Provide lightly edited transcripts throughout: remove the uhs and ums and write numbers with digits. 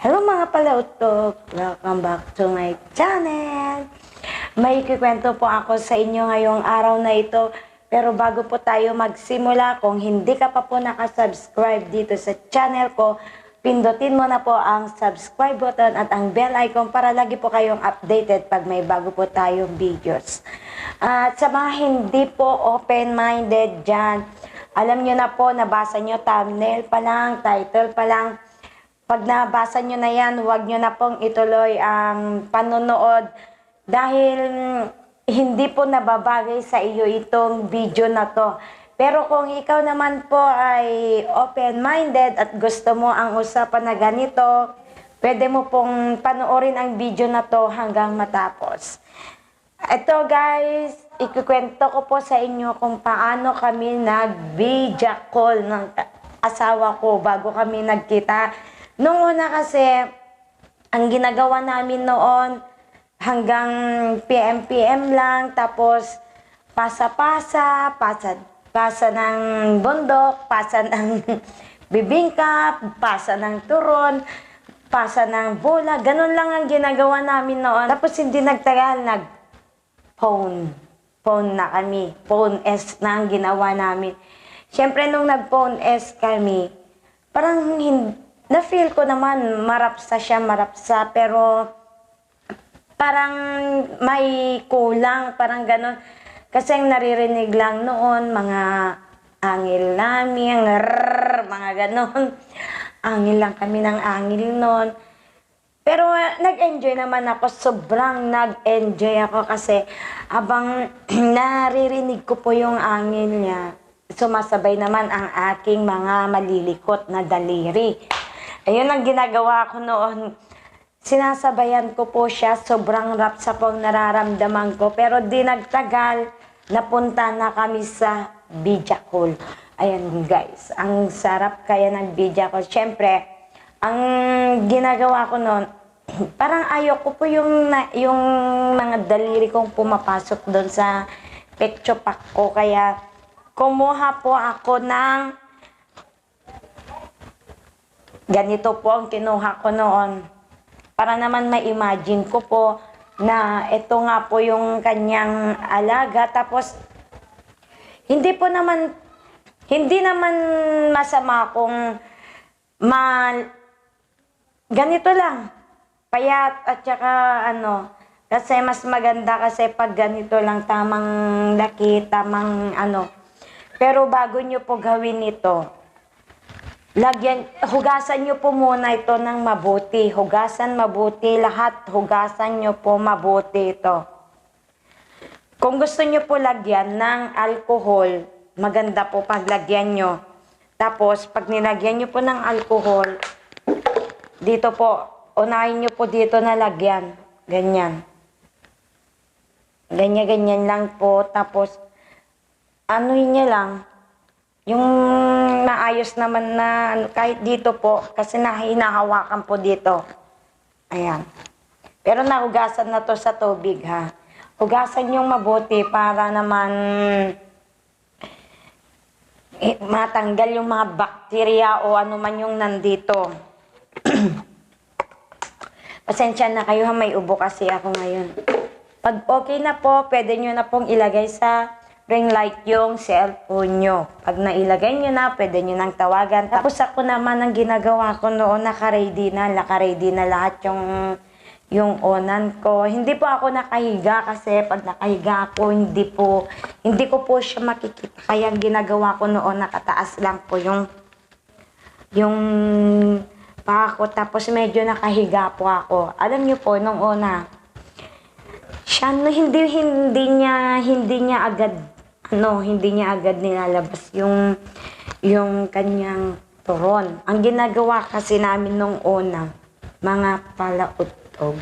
Hello mga palautok! Welcome back to my channel! May kikwento po ako sa inyo ngayong araw na ito. Pero bago po tayo magsimula, kung hindi ka pa po nakasubscribe dito sa channel ko, pindutin mo na po ang subscribe button at ang bell icon para lagi po kayong updated pag may bago po tayong videos. At sa mga hindi po open-minded dyan, alam nyo na po, nabasa nyo thumbnail pa lang, title pa lang. Pag nabasa nyo na yan, huwag nyo na pong ituloy ang panonood dahil hindi po nababagay sa iyo itong video na to. Pero kung ikaw naman po ay open-minded at gusto mo ang usapan na ganito, pwede mo pong panoorin ang video na to hanggang matapos. Ito guys, ikukwento ko po sa inyo kung paano kami nag-video call ng asawa ko bago kami nagkita. Noong una kasi, ang ginagawa namin noon, hanggang PM lang, tapos pasa ng bundok, pasa ng bibingka, pasa ng turon, pasa ng bola, ganun lang ang ginagawa namin noon. Tapos hindi nagtagal, phone na kami, phone S na ang ginawa namin. Siyempre nung nag-phone S kami, parang na-feel ko naman marapsa, pero parang may kulang, parang ganon. Kasi ang naririnig lang noon, mga angil namin, mga ganon. Angil lang kami ng angil noon. Pero nag-enjoy naman ako, sobrang nag-enjoy ako kasi abang naririnig ko po yung angil niya, sumasabay naman ang aking mga malilikot na daliri. Ayun ang ginagawa ko noon. Sinasabayan ko po siya. Sobrang rapsa pong nararamdaman ko. Pero di nagtagal, napunta na kami sa video call. Ayan guys, ang sarap kaya ng video call. Siyempre, ang ginagawa ko noon, parang ayoko po yung mga daliri kong pumapasok doon sa picture pack ko. Kaya kumuha po ako ng ganito po ang kinuha ko noon. Para naman ma-imagine ko po na ito nga po yung kanyang alaga. Tapos, hindi naman masama kung ganito lang. Payat at saka kasi mas maganda kasi pag ganito lang, tamang laki, tamang Pero bago nyo po gawin ito, hugasan nyo po muna ito ng mabuti. Hugasan mabuti lahat. Hugasan nyo po mabuti ito. Kung gusto nyo po lagyan ng alcohol, maganda po paglagyan nyo. Tapos, pag nilagyan nyo po ng alcohol, dito po, unahin nyo po dito na lagyan. Ganyan. Ganyan lang po. Tapos, anuhin nyo lang. Yung maayos naman na kahit dito po, kasi hinahawakan po dito. Ayan. Pero nahugasan na to sa tubig ha. Hugasan yung mabuti para naman matanggal yung mga bakterya o ano man yung nandito. Pasensya na kayo ha, may ubo kasi ako ngayon. Pag okay na po, pwede nyo na pong ilagay sa ring light yung cellphone nyo. Pag nailagay nyo na, pwede nyo nang tawagan. Tapos ako naman, ang ginagawa ko noon, naka-ready na lahat yung onan ko. Hindi po ako nakahiga kasi pag nakahiga ako, hindi ko po siya makikita. Kaya ang ginagawa ko noon, nakataas lang po yung paa ko. Tapos medyo nakahiga po ako. Alam nyo po, nung una, siya, hindi niya agad nilalabas yung kanyang turon. Ang ginagawa kasi namin nung una, mga palautog.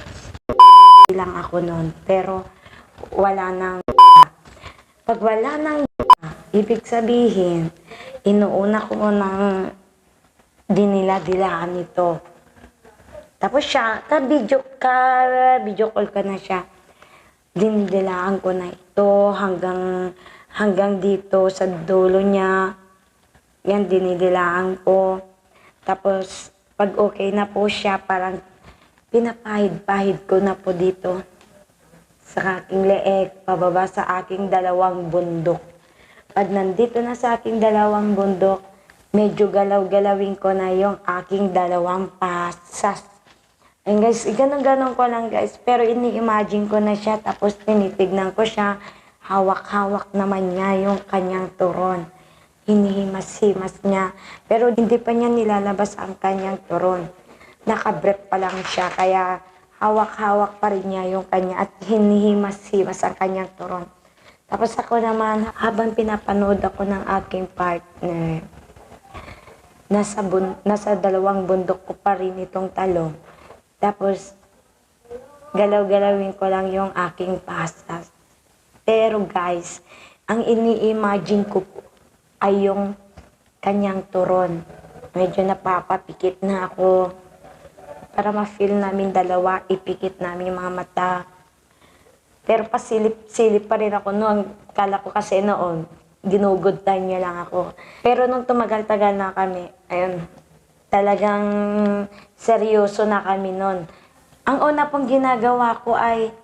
Lang ako noon, pero wala nang pag wala nang ibig sabihin, inuuna ko nang dinila-dilaan ito. Tapos siya, video call ka na siya. Dinidilaan ko na ito hanggang dito sa dulo niya. Yan, dinidilaan ko. Tapos, Pag okay na po siya, parang pinapahid-pahid ko na po dito sa aking leeg, pababa sa aking dalawang bundok. Pag nandito na sa aking dalawang bundok, medyo galaw-galawin ko na yung aking dalawang pasas. Ayun guys, ganun-ganon ko lang guys. Pero ini-imagine ko na siya, tapos tinitignan ko siya. Hawak-hawak naman niya yung kanyang turon. Hinihimas-himas niya. Pero hindi pa niya nilalabas ang kanyang turon. Nakabrep pa lang siya, kaya hawak-hawak pa rin niya yung kanya at hinihimas-himas ang kanyang turon. Tapos ako naman, habang pinapanood ako ng aking partner, nasa dalawang bundok ko pa rin itong talong. Tapos, galaw-galawin ko lang yung aking pasas. Pero guys, ang ini-imagine ko po ay yung kanyang turon. Medyo napapapikit na ako. Para ma-feel namin dalawa, ipikit namin yung mga mata. Pero pasilip-silip pa rin ako noon. Kala ko kasi noon, ginugod time niya lang ako. Pero nung tumagal-tagal na kami, ayun, talagang seryoso na kami noon. Ang una pong ginagawa ko ay,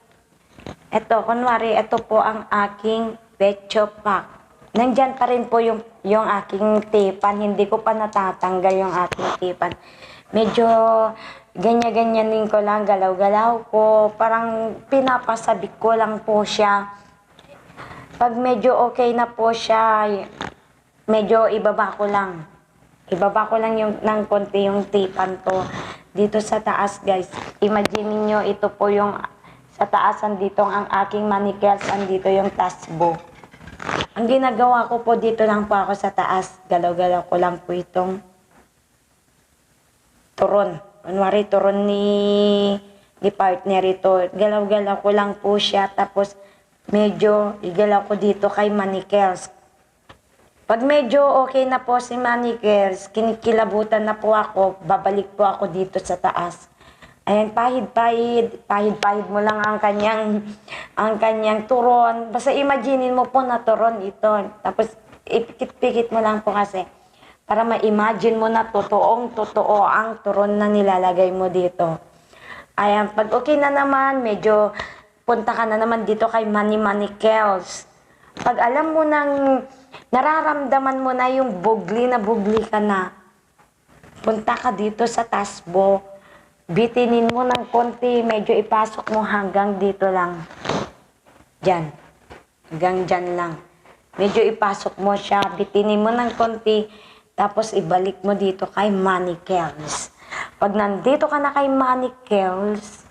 kunwari, ito po ang aking pecho pack. Nandyan pa rin po yung aking tipan. Hindi ko pa natatanggal yung aking tipan. Medyo ganyan-ganyanin ko lang, galaw-galaw ko. Parang pinapasabik ko lang po siya. Pag medyo okay na po siya, medyo ibaba ko lang. Ibaba ko lang ng konti yung tipan ko. Dito sa taas guys, imagine niyo ito po yung sa taas, andito ang aking manicures, andito yung tasbo. Ang ginagawa ko po, dito lang po ako sa taas. Galaw-galaw ko lang po itong turon. Kunwari turon ni partner ito. Galaw-galaw ko lang po siya. Tapos medyo igalaw ko dito kay manicures. Pag medyo okay na po si manicures, kinikilabutan na po ako, babalik po ako dito sa taas. Ayan, pahid-pahid mo lang ang kanyang turon. Basta imaginin mo po na turon ito. Tapos ipikit-pikit mo lang po kasi para ma-imagine mo na totoong-totoo ang turon na nilalagay mo dito. Ayan, pag okay na naman, medyo punta ka na naman dito kay Manicures. Pag alam mo nang nararamdaman mo na yung bugli ka na, punta ka dito sa tasbo. Bitinin mo ng konti, medyo ipasok mo hanggang dito lang. Diyan. Hanggang dyan lang. Medyo ipasok mo siya, bitinin mo ng konti, tapos ibalik mo dito kay manicures. Pag nandito ka na kay manicures,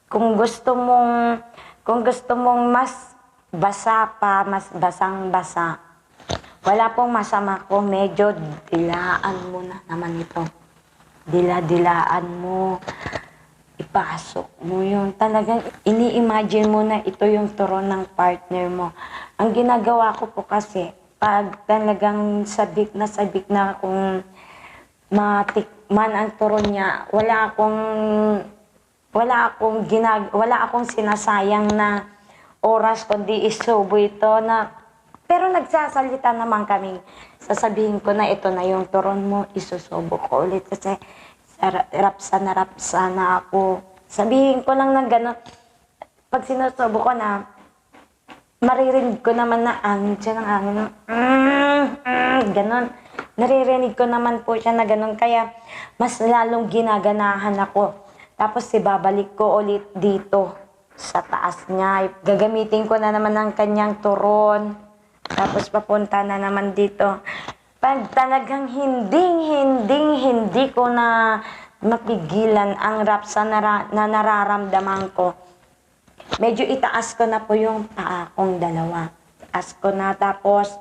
kung gusto mong mas basa pa, mas basang-basa, wala pong masama ko, medyo dilaan mo na naman ito. Dila-dilaan mo, ipasok mo yun. Talagang ini-imagine mo na ito yung turon ng partner mo. Ang ginagawa ko po kasi, pag talagang sabik na kung matikman ang turon niya, wala akong sinasayang na oras kundi isubo ito na. Pero nagsasalita naman kami. Sasabihin ko na ito na yung turon mo, isusubo ko ulit kasi rapsa na ako. Sabihin ko lang ng gano'n. Pag sinusubo ko na, maririnig ko naman na angin siya ng angin. Gano'n. Naririnig ko naman po siya na gano'n. Kaya mas lalong ginaganahan ako. Tapos ibabalik ko ulit dito sa taas niya. Gagamitin ko na naman ang kanyang turon. Tapos papunta na naman dito. Pag talagang hindi ko na mapigilan ang rapsa na nararamdaman ko, medyo itaas ko na po yung paa kong dalawa. Taas ko na, tapos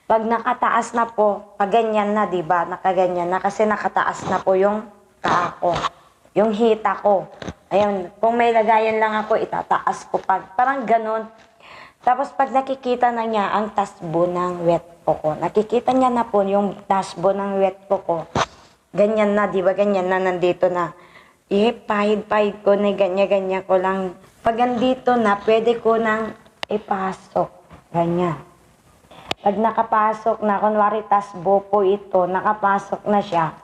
pag nakataas na po, pag ganyan na, diba? Nakaganyan na kasi nakataas na po yung paa ko. Yung hita ko. Ayun, kung may lagayan lang ako, itataas ko parang ganun. Tapos pag nakikita na niya ang tasbo ng wet ko, nakikita niya na po yung tasbo ng wet ko, ganyan na, di ba? Ganyan na, nandito na. Pahid-pahid ko na ganyan-ganyan ko lang. Pag andito na, pwede ko nang ipasok. Ganyan. Pag nakapasok na, kunwari tasbo po ito, nakapasok na siya,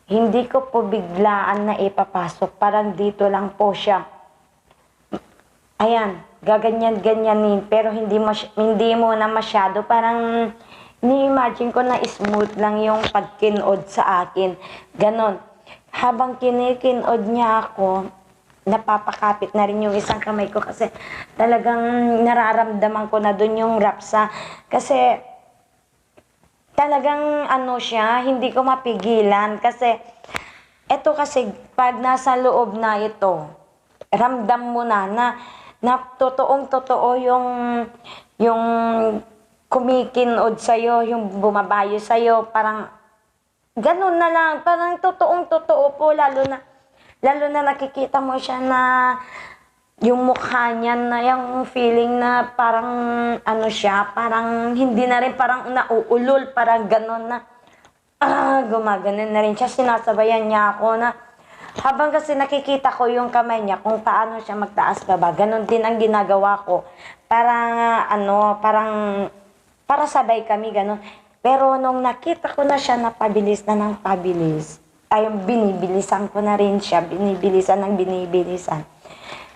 Hindi ko po biglaan na ipapasok. Parang dito lang po siya. Ayan, gaganyan-ganyanin. Pero hindi mo na masyado. Parang ni-imagine ko na smooth lang yung pagkinod sa akin. Ganon. Habang kinikinod niya ako, napapakapit na rin yung isang kamay ko kasi talagang nararamdaman ko na dun yung rapsa. Kasi talagang ano siya, hindi ko mapigilan kasi eto kasi pag nasa loob na ito, ramdam mo na totoong totoo yung kumikinod sa'yo, yung bumabayo sa'yo, parang ganun na lang, parang totoong totoo po, lalo na nakikita mo siya na yung mukha niya na yung feeling na parang ano siya, parang hindi na rin parang nauulol, parang gano'n na gumaganon na rin siya. Sinasabayan niya ako na habang kasi nakikita ko yung kamay niya kung paano siya magtaas baba, gano'n din ang ginagawa ko. Para sabay kami gano'n. Pero nung nakita ko na siya na pabilis na ng pabilis, ay binibilisan ko na rin siya, binibilisan ng binibilisan.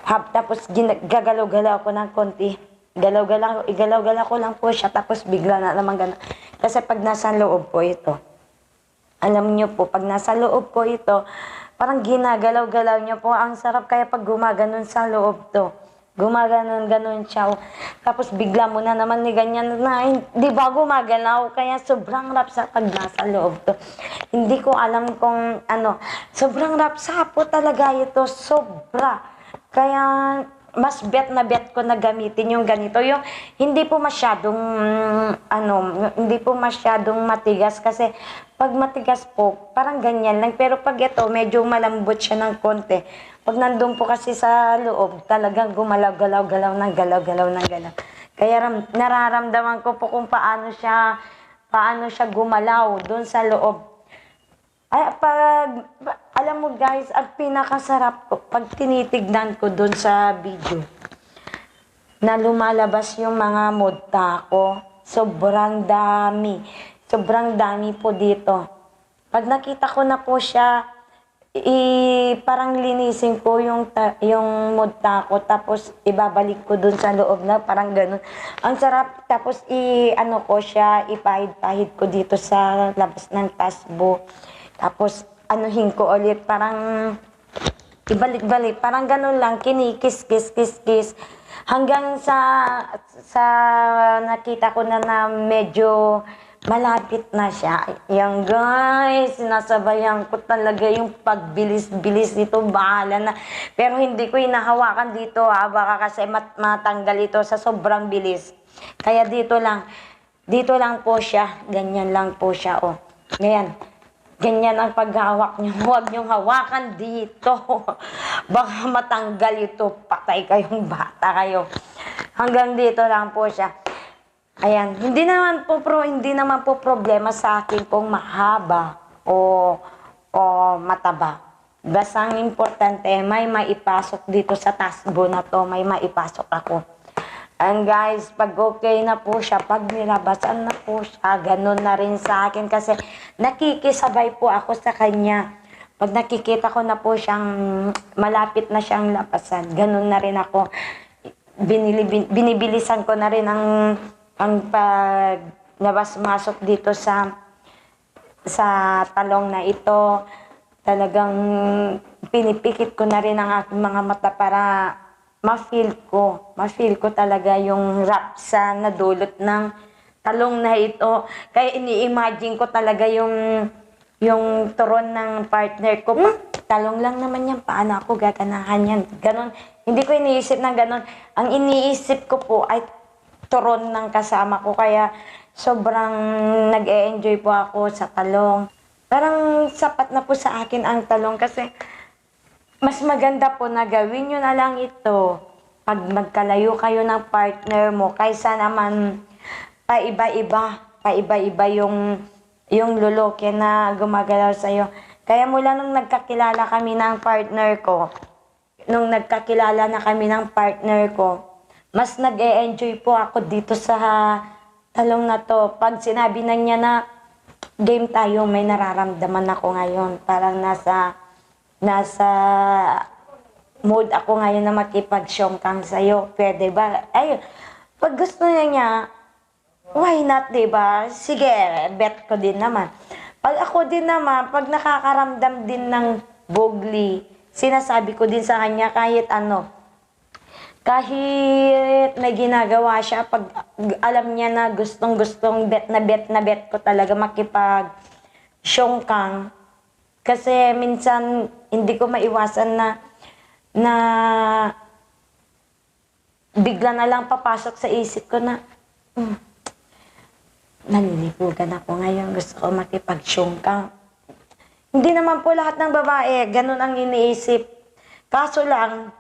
Tapos gagalaw-galaw ko ng konti. Igalaw-galaw ko lang po siya, tapos bigla na naman gano'n. Kasi pag nasa loob po ito, alam niyo po, pag nasa loob ko ito, parang ginagalaw-galaw niyo po. Ang sarap kaya pag gumaganon sa loob to. Gumaganon-ganon siya. Tapos bigla mo na naman ni ganyan na, di ba gumagalaw? Kaya sobrang rapsa pag nasa loob to. Hindi ko alam kung ano. Sobrang rapsa po talaga ito. Sobra. Kaya mas bet na bet ko na gamitin yung ganito. Yung hindi po masyadong hindi po masyadong matigas kasi pag matigas po, parang ganyan lang. Pero pag ito, medyo malambot siya ng konti. Pag nandun po kasi sa loob, talagang gumalaw-galaw-galaw ng galaw-galaw ng galaw. Kaya nararamdaman ko po kung paano siya gumalaw doon sa loob. Ay, alam mo guys, ang pinakasarap ko, pag tinitignan ko doon sa video, na lumalabas yung mga mudta ko, sobrang dami. Sobrang dami po dito. Pag nakita ko na po siya, parang linisin ko yung mudta ko, tapos ibabalik ko dun sa loob na parang ganun. Ang sarap, tapos ano ko siya, ipahid-pahid ko dito sa labas ng tasbo. Tapos anuhin ko ulit, parang ibalik-balik, parang ganun lang, kinikis-kis-kis-kis. Hanggang sa nakita ko na medyo malapit na siya. Yan guys, sinasabayan ko talaga yung pagbilis-bilis nito, bahala na. Pero hindi ko hinahawakan dito baka kasi matanggal ito sa sobrang bilis. Kaya dito lang po siya, ganyan lang po siya, oh. Ganyan ang paghawak niyo. Huwag niyong hawakan dito. Baka matanggal ito. Patay kayong bata kayo. Hanggang dito lang po siya. Ayan. Hindi naman po problema sa akin kung mahaba o mataba. Basta ang importante, may maipasok dito sa tasbo na to. May maipasok ako. And guys, pag okay na po siya, pag nilabasan na po siya, ganun na rin sa akin kasi nakikisabay po ako sa kanya. Pag nakikita ko na po siyang malapit na siyang labasan, ganun na rin ako. Binibilisan ko na rin ang paglabas-masok dito sa talong na ito. Talagang pinipikit ko na rin ang aking mga mata para ma-feel ko talaga yung rapsa na dulot ng talong na ito. Kaya ini-imagine ko talaga yung turon ng partner ko. Talong lang naman yan, paano ako gaganahan yan? Ganon. Hindi ko iniisip na ganon. Ang iniisip ko po ay turon ng kasama ko. Kaya sobrang nag-e-enjoy po ako sa talong. Parang sapat na po sa akin ang talong kasi mas maganda po na gawin nyo na lang ito pag magkalayo kayo ng partner mo kaysa naman paiba-iba yung loloke na gumagalaw sa'yo. Kaya mula nung nagkakilala na kami ng partner ko, mas nag-e-enjoy po ako dito sa talong na to. Pag sinabi na niya na game tayo, may nararamdaman ako ngayon. Parang nasa mood ako ngayon na makipag-syongkang sa'yo. Pwede ba? Ayun. Pag gusto niya, why not, diba? Sige, bet ko din naman. Pag ako din naman, pag nakakaramdam din ng bugli, sinasabi ko din sa kanya kahit ano, kahit may ginagawa siya, pag alam niya na gustong-gustong bet na bet ko talaga makipag-syongkang. Kasi minsan, hindi ko maiwasan na bigla na lang papasok sa isip ko na, nalilibugan ako ngayon, gusto ko makipag-syongkang. Hindi naman po lahat ng babae, ganun ang iniisip. Kaso lang,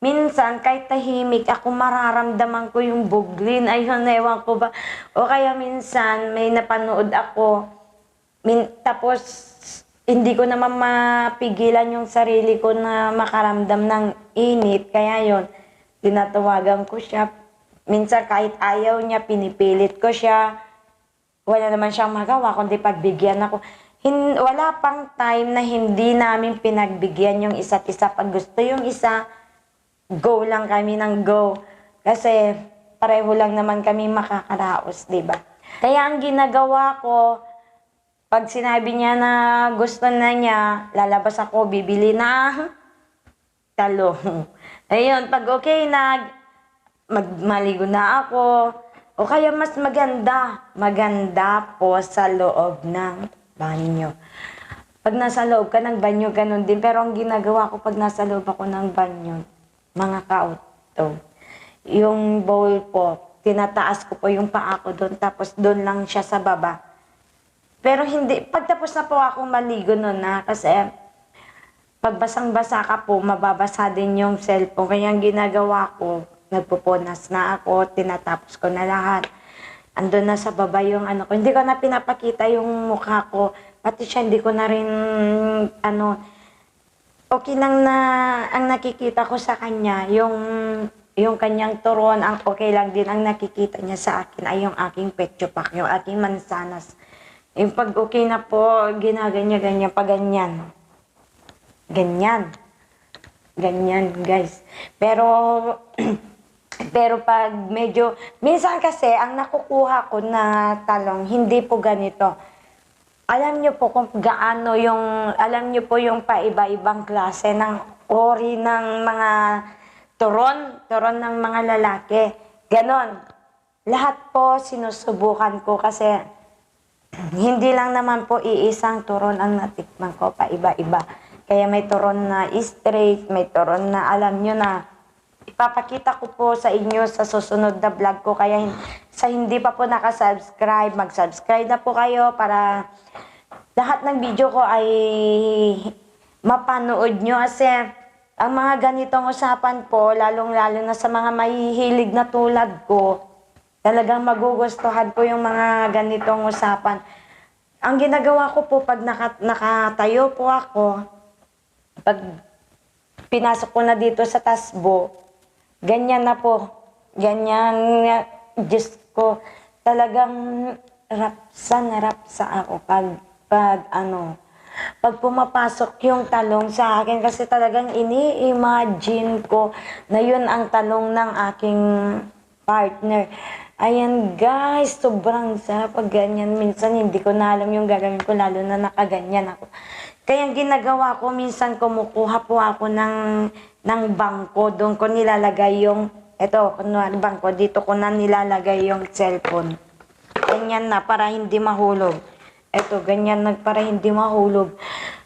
minsan, kahit tahimik ako, mararamdaman ko yung buglin. Ayun, ewan ko ba. O kaya minsan, may napanood ako. Tapos, hindi ko naman mapigilan yung sarili ko na makaramdam ng init. Kaya yon, tinatawagan ko siya. Minsan, kahit ayaw niya, pinipilit ko siya. Wala naman siyang magawa, kundi pagbigyan ako. Wala pang time na hindi namin pinagbigyan yung isa't isa. Pag gusto yung isa, go lang kami ng go. Kasi pareho lang naman kami makakaraos, di ba? Kaya ang ginagawa ko, pag sinabi niya na gusto na niya, lalabas ako, bibili na talong. Ayun, pag okay na, magmaligo na ako. O kaya mas maganda po sa loob ng banyo. Pag nasa loob ka ng banyo, ganun din. Pero ang ginagawa ko pag nasa loob ako ng banyo, mga kauto, yung bowl po, tinataas ko po yung paa ko doon, tapos doon lang siya sa baba. Pero hindi, pagtapos na po ako maligo noon na, kasi pag basang-basa ka po, mababasa din yung cellphone. Kaya ang ginagawa ko, nagpupunas na ako, tinatapos ko na lahat. Andun na sa baba yung ano ko. Hindi ko na pinapakita yung mukha ko. Pati siya, hindi ko na rin, okay lang na ang nakikita ko sa kanya, yung kanyang turon, ang okay lang din ang nakikita niya sa akin ay yung aking petyopak, yung aking mansanas. Yung pag okay na po, ginaganyan-ganyan, pag ganyan. Ganyan. Ganyan, guys. Pero pag medyo, minsan kasi, ang nakukuha ko na talong, hindi po ganito. Alam niyo po kung gaano alam niyo po yung paiba-ibang klase ng ori ng mga turon ng mga lalaki. Ganon. Lahat po sinusubukan ko kasi hindi lang naman po iisang turon ang natikman ko, paiba-iba. Kaya may turon na straight, may turon na alam niyo na ipapakita ko po sa inyo sa susunod na vlog ko. Kaya sa hindi pa po nakasubscribe, mag-subscribe na po kayo para lahat ng video ko ay mapanood nyo. Kasi ang mga ganitong usapan po, lalong-lalo na sa mga mahihilig na tulad ko, talagang magugustuhan po yung mga ganitong usapan. Ang ginagawa ko po pag nakatayo po ako, pag pinasok ko na dito sa tasbo, ganyan na po. Ganyan, Diyos ko, talagang rapsa ako pag pumapasok yung talong sa akin. Kasi talagang ini-imagine ko na yun ang talong ng aking partner. Ayan guys, sobrang sarap pag ganyan. Minsan hindi ko na alam yung gagawin ko, lalo na nakaganyan ako. Kaya ang ginagawa ko, minsan kumukuha po ako ng bangko. Doon ko nilalagay yung, kunwari bangko, dito ko na nilalagay yung cellphone. Ganyan na, para hindi mahulog. Ganyan na, para hindi mahulog.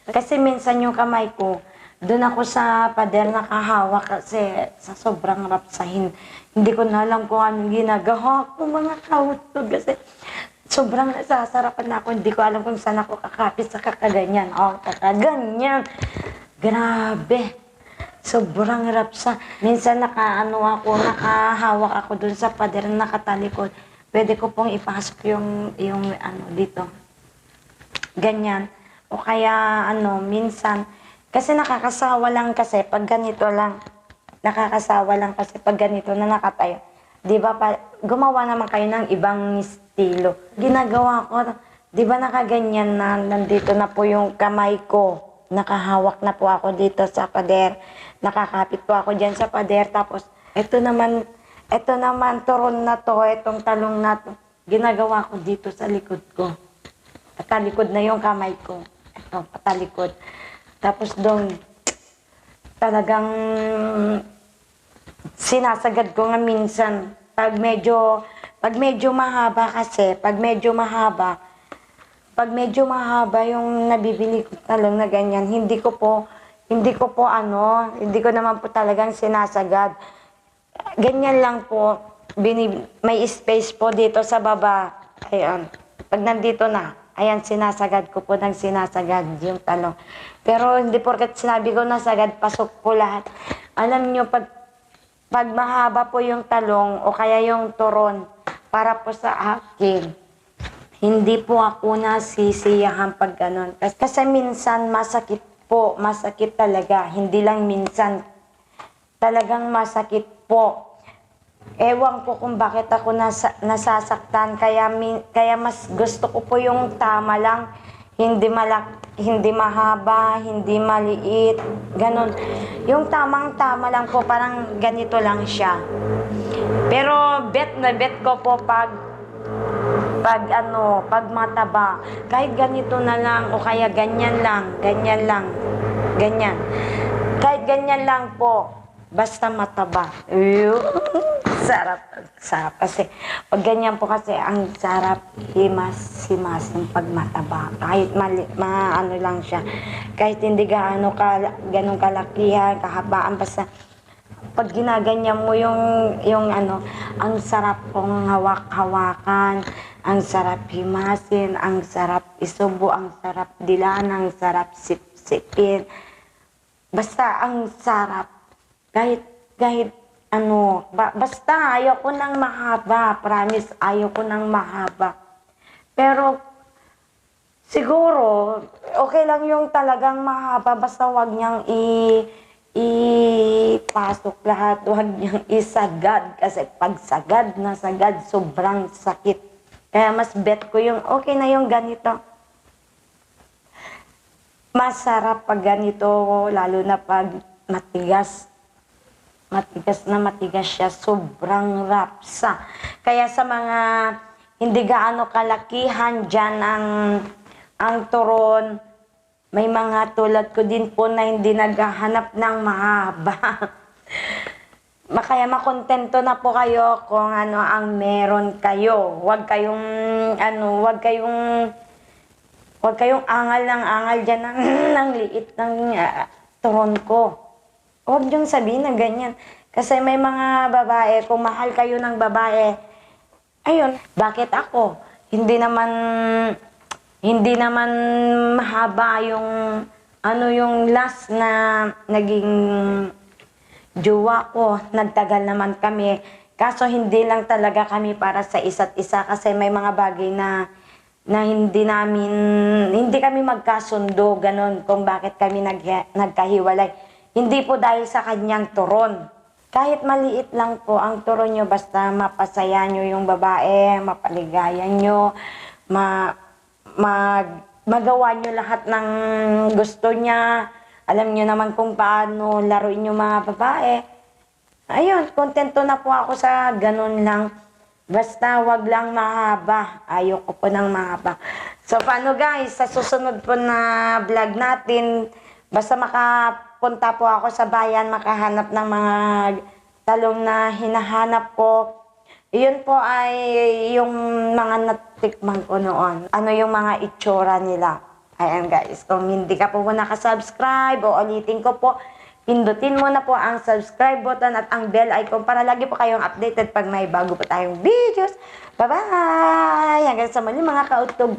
Kasi minsan yung kamay ko, doon ako sa pader nakahawak kasi sa sobrang rapsahin. Hindi ko na alam kung anong ginagawa ko, mga kautog. Kasi sobrang nasasarapan na ako. Hindi ko alam kung saan ako kakapit sa kakaganyan. Kakaganyan. Grabe. Sobrang rapsa. Minsan nakahawak ako doon sa pader na nakatalikod. Pwede ko pong ipasok yung dito. Ganyan. O kaya minsan, kasi nakakasawa lang kasi pag ganito lang. Nakakasawa lang kasi pag ganito na nakatayo. Di ba, gumawa naman kayo ng ibang estilo. Ginagawa ko, Di ba nakaganyan na, nandito na po yung kamay ko. Nakahawak na po ako dito sa pader. Nakakapit po ako dyan sa pader. Tapos, ito naman, turon na to, itong talong na to. Ginagawa ko dito sa likod ko. Patalikod na yung kamay ko. Ito, patalikod. Tapos doon, talagang sinasagad ko nga minsan. Pag medyo mahaba kasi, pag medyo mahaba yung nabibili ko talong na ganyan, hindi ko naman po talagang sinasagad. Ganyan lang po, may space po dito sa baba. Ayan. Pag nandito na, ayan, sinasagad ko po ng sinasagad yung talong. Pero hindi porket sinabi ko nasagad, pasok po lahat. Alam nyo, pag mahaba po yung talong o kaya yung turon, para po sa akin, hindi po ako nasisiyahan pag ganon. Kasi minsan masakit po, masakit talaga. Hindi lang minsan, talagang masakit po. Ewan ko kung bakit ako nasasaktan. Kaya mas gusto ko po yung tama lang. Hindi mahaba, hindi maliit. Ganon. Yung tamang-tama lang po, parang ganito lang siya. Pero bet ko po pag mataba, kahit ganito na lang o kaya ganyan lang. Kahit ganyan lang po, basta mataba. Sarap kasi pag ganyan po kasi ang sarap himas yung pag mataba. Kahit ano lang siya. Kahit hindi ganong kalakihan, kahabaan, basta pag ginaganyan mo yung ang sarap pong hawak-hawakan, ang sarap himasin, ang sarap isubo, ang sarap dilaan, ang sarap sip-sipin. Basta ang sarap. Kahit basta ayaw ko ng mahaba. Promise, ayaw ko ng mahaba. Pero siguro, okay lang yung talagang mahaba, basta wag niyang ipasok lahat, huwag niyang isagad. Kasi pag sagad na sagad, sobrang sakit. Kaya mas bet ko yung okay na yung ganito. Masarap pag ganito, lalo na pag matigas. Matigas siya, sobrang rapsa. Kaya sa mga hindi gaano kalakihan dyan ang turon, may mga tulad ko din po na hindi naghahanap ng mahaba. Kaya makontento na po kayo kung ano ang meron kayo. Huwag kayong angal ng angal dyan ng liit ng turon ko. Huwag niyong sabihin na ganyan. Kasi may mga babae, kung mahal kayo ng babae, ayun, bakit ako? Hindi naman mahaba yung last na naging jowa ko. Nagtagal naman kami. Kaso hindi lang talaga kami para sa isa't isa kasi may mga bagay na hindi kami magkasundo, ganon, kung bakit kami nagkahiwalay. Hindi po dahil sa kanyang turon. Kahit maliit lang po ang turon nyo, basta mapasaya nyo yung babae, mapaligaya nyo, magawa nyo lahat ng gusto niya. Alam nyo naman kung paano laruin nyo mga babae. Ayun, kontento na po ako sa ganun lang. Basta wag lang mahaba. Ayoko po ng mahaba. So paano guys, sa susunod po na vlog natin, basta makapunta po ako sa bayan, makahanap ng mga talong na hinahanap ko. Iyon po ay yung mga natikman ko noon. Ano yung mga itsura nila. Ayan guys, kung hindi ka po nakasubscribe, o ulitin ko po, pindutin mo na po ang subscribe button at ang bell icon para lagi po kayong updated pag may bago po tayong videos. Bye-bye! Hanggang sa muli mga kautog.